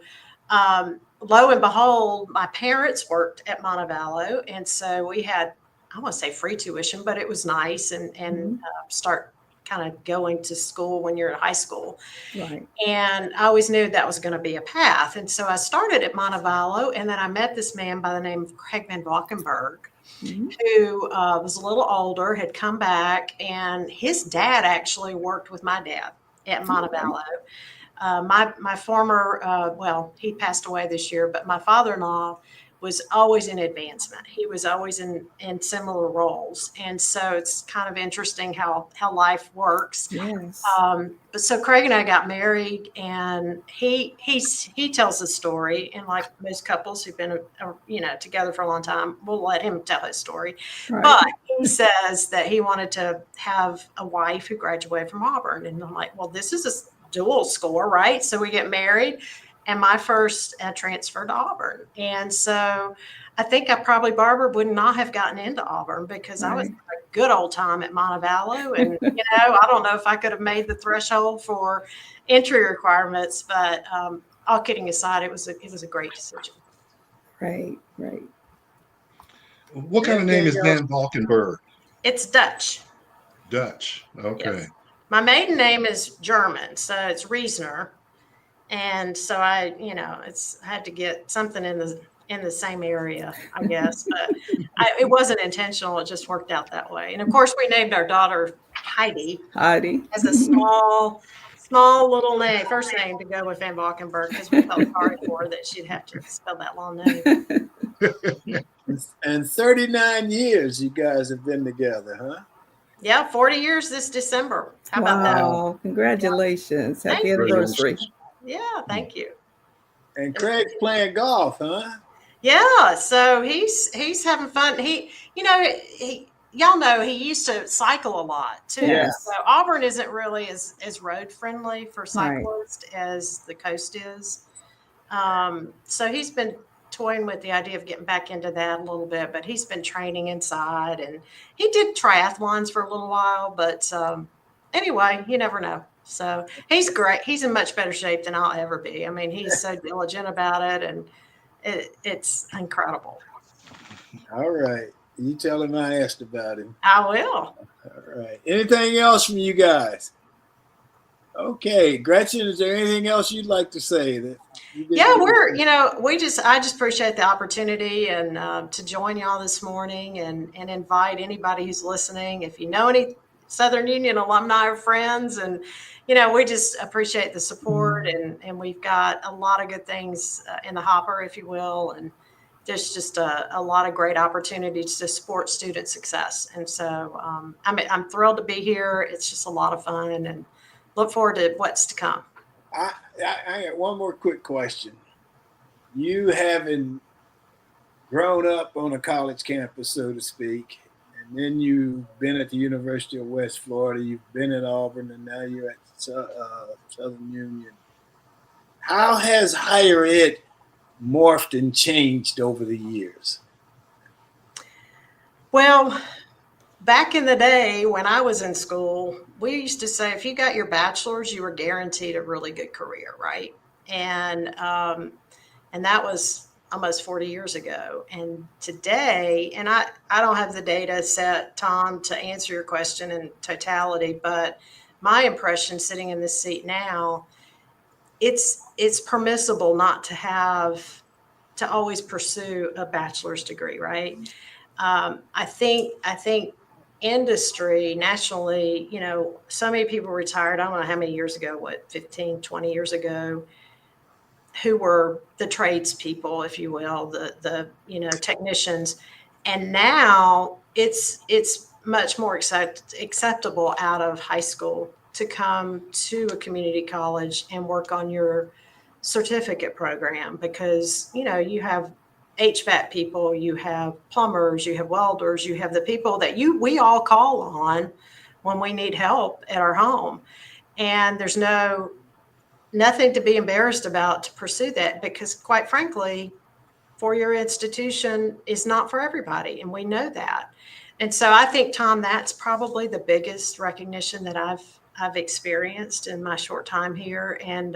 lo and behold, my parents worked at Montevallo. And so we had, I want to say free tuition, but it was nice and start kind of going to school when you're in high school. Right. And I always knew that was going to be a path. And so I started at Montevallo, and then I met this man by the name of Gretchen VanValkenburg, who was a little older, had come back, and his dad actually worked with my dad at Montevallo. My former, well, he passed away this year, but my father-in-law was always in advancement. He was always in similar roles. And so it's kind of interesting how life works. Yes. But so Craig and I got married, and he tells the story, and like most couples who've been together for a long time, we'll let him tell his story. Right. But he says that he wanted to have a wife who graduated from Auburn. And I'm like, well, this is a dual score, right? So we get married. And my first transfer to Auburn. And so I think Barbara, would not have gotten into Auburn because I was a good old time at Montevallo. And, I don't know if I could have made the threshold for entry requirements, but all kidding aside, it was a great decision. Right. What kind of name is VanValkenburg? It's Dutch. Dutch. Okay. Yes. My maiden name is German, so it's Riesner. And so I had to get something in the in the same area, I guess. But it wasn't intentional. It just worked out that way. And of course, we named our daughter Heidi. Heidi. As a small little name, first name to go with Van Valkenburg, because we felt sorry for her that she'd have to spell that long name. And 39 years you guys have been together, huh? Yeah, 40 years this December. How about that? Wow, congratulations. Yeah. Happy anniversary. Yeah, thank you. And Craig's playing golf, huh? Yeah, so he's having fun. Y'all know he used to cycle a lot too. Yes. So Auburn isn't really as road friendly for cyclists as the coast is. So he's been toying with the idea of getting back into that a little bit, but he's been training inside, and he did triathlons for a little while, but anyway, you never know. So he's great. He's in much better shape than I'll ever be. I mean, he's so diligent about it, and it's incredible. All right. You tell him I asked about him. I will. All right. Anything else from you guys? Okay. Gretchen, is there anything else you'd like to say? Yeah, I just appreciate the opportunity and to join y'all this morning and invite anybody who's listening. If you know any Southern Union alumni or friends, and we just appreciate the support, and we've got a lot of good things in the hopper, if you will, and there's just a lot of great opportunities to support student success. And so I'm thrilled to be here. It's just a lot of fun, and look forward to what's to come. I got one more quick question. You having grown up on a college campus, so to speak, and then you've been at the University of West Florida, you've been at Auburn, and now you're at Southern Union. How has higher ed morphed and changed over the years? Well, back in the day when I was in school, we used to say if you got your bachelor's, you were guaranteed a really good career, right? And that was almost 40 years ago. And today, and I don't have the data set, Tom, to answer your question in totality, but my impression sitting in this seat now, it's permissible not to always pursue a bachelor's degree, right? I think industry nationally, so many people retired, I don't know how many years ago, 15, 20 years ago, who were the tradespeople, if you will, the technicians. And now it's much more acceptable out of high school to come to a community college and work on your certificate program, because you have HVAC people, you have plumbers, you have welders, you have the people that we all call on when we need help at our home. And there's nothing to be embarrassed about to pursue that, because quite frankly, four-year institution is not for everybody, and we know that. And so I think, Tom, that's probably the biggest recognition that I've experienced in my short time here. And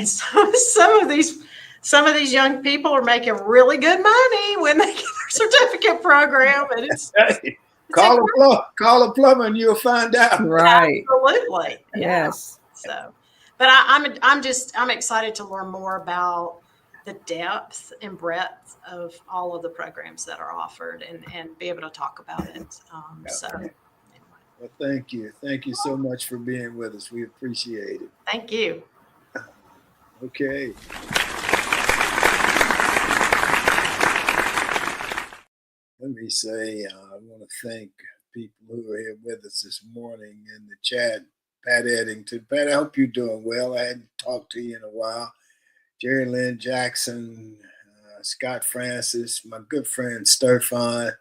so some of these young people are making really good money when they get their certificate program, and it's call a plumber and you'll find out. Right. Absolutely. Yes. So, but I'm excited to learn more about the depth and breadth of all of the programs that are offered and be able to talk about it. So, anyway. Well, thank you. Thank you so much for being with us. We appreciate it. Thank you. Okay. Let me say, I want to thank people who are here with us this morning in the chat. Pat Eddington. Pat, I hope you're doing well. I hadn't talked to you in a while. Jerry Lynn Jackson, Scott Francis, my good friend Stefan.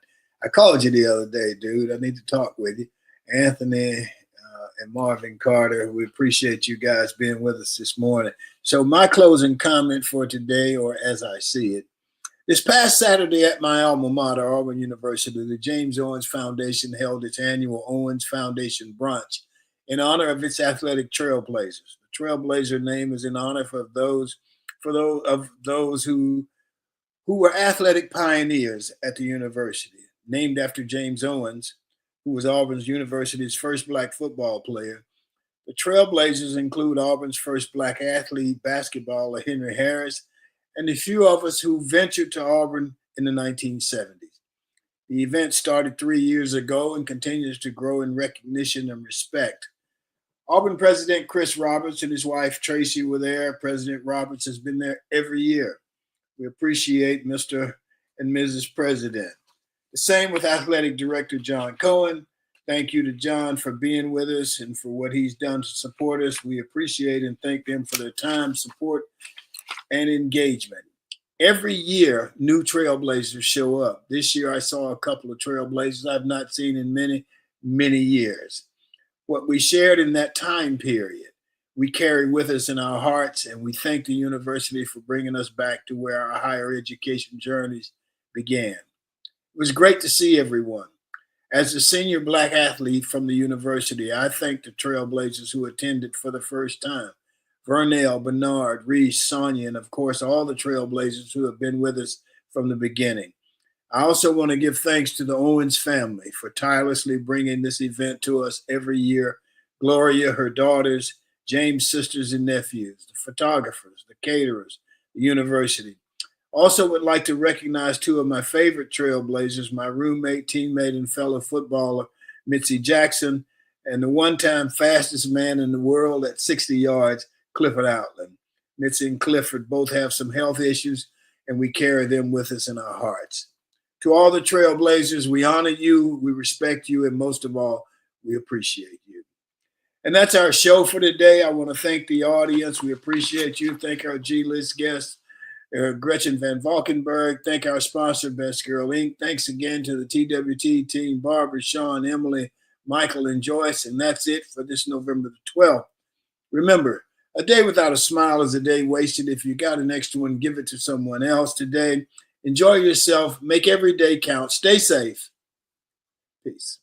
I called you the other day, dude. I need to talk with you. Anthony and Marvin Carter, we appreciate you guys being with us this morning. So my closing comment for today, or as I see it, this past Saturday at my alma mater, Auburn University, the James Owens Foundation held its annual Owens Foundation Brunch in honor of its athletic trailblazers. The trailblazer name is in honor of those who were athletic pioneers at the university, named after James Owens, who was Auburn's University's first Black football player. The trailblazers include Auburn's first Black athlete, basketballer Henry Harris, and the few of us who ventured to Auburn in the 1970s. The event started 3 years ago and continues to grow in recognition and respect. Auburn President Chris Roberts and his wife Tracy were there. President Roberts has been there every year. We appreciate Mr. and Mrs. President. The same with Athletic Director John Cohen. Thank you to John for being with us and for what he's done to support us. We appreciate and thank them for their time, support, and engagement. Every year, new trailblazers show up. This year, I saw a couple of trailblazers I've not seen in many, many years. What we shared in that time period, we carry with us in our hearts, and we thank the university for bringing us back to where our higher education journeys began. It was great to see everyone. As a senior Black athlete from the university, I thank the trailblazers who attended for the first time. Vernell, Bernard, Reese, Sonia, and of course, all the trailblazers who have been with us from the beginning. I also want to give thanks to the Owens family for tirelessly bringing this event to us every year. Gloria, her daughters, James' sisters and nephews, the photographers, the caterers, the university. Also would like to recognize two of my favorite trailblazers, my roommate, teammate, and fellow footballer, Mitzi Jackson, and the one-time fastest man in the world at 60 yards, Clifford Outland. Mitzi and Clifford both have some health issues, and we carry them with us in our hearts. To all the trailblazers, we honor you, we respect you, and most of all, we appreciate you. And that's our show for today. I want to thank the audience. We appreciate you. Thank our G-List guests, Gretchen VanValkenburg. Thank our sponsor, Best Girl Inc. Thanks again to the TWT team, Barbara, Sean, Emily, Michael, and Joyce. And that's it for this November the 12th. Remember, a day without a smile is a day wasted. If you got an extra one, give it to someone else today. Enjoy yourself. Make every day count. Stay safe. Peace.